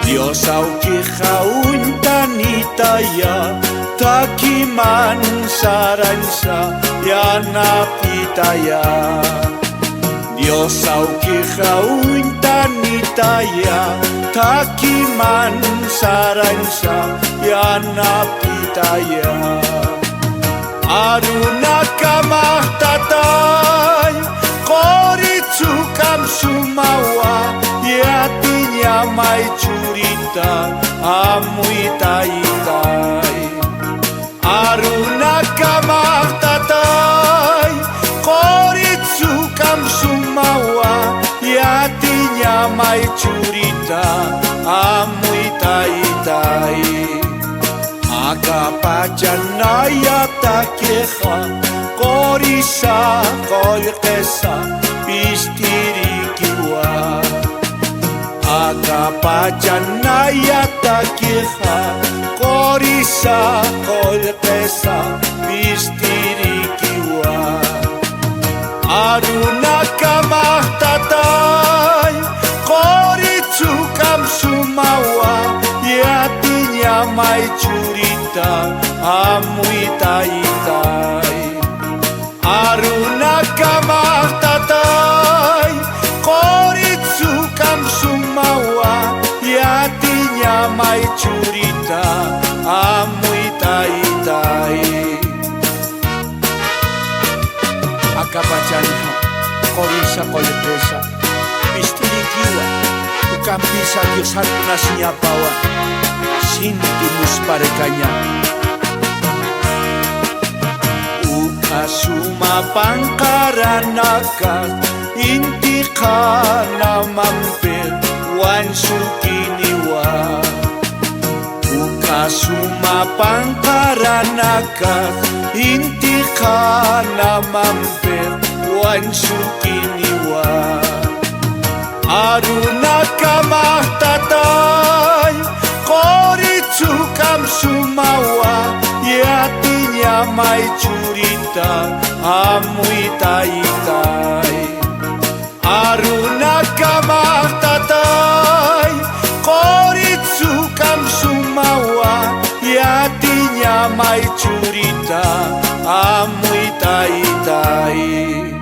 Dios au ki khaun tanitaya takiman saransa ya napitaya. Dios au ki khaun tanitaya takiman saransa ya napitaya. Aruna kamah tatay koritsu kam sumawa yatinya mai curita amui tai-tai. Aruna kamah tatay koritsu kam sumawa yatinya mai curita amui tai-tai. Aga pajanaya takeha korisa kolkesa pistirikiwa. Aga pajanaya takeha korisa kolkesa pistirikiwa. Aruna kamah tatay koritsu kam sumawa yatinya mai curita amui tai-tai. Aruna kamah tatay koritsu kam sumawa yatinya mai curita amui tai-tai. Akapajanha korisa kolpesa pistirikiwa ukampisa Dios harunasnya bawa sintimus parekanya. Ukasuma pangkaranaka intikana mampir wansukiniwa. Ukasuma pangkaranaka intikana mampir wansukiniwa. Aruna kamah tatay koritsu kam sumawa yatinya mai curita amui tai-tai. Aruna kamah tatay koritsu kam sumawa yatinya mai curita amui tai-tai.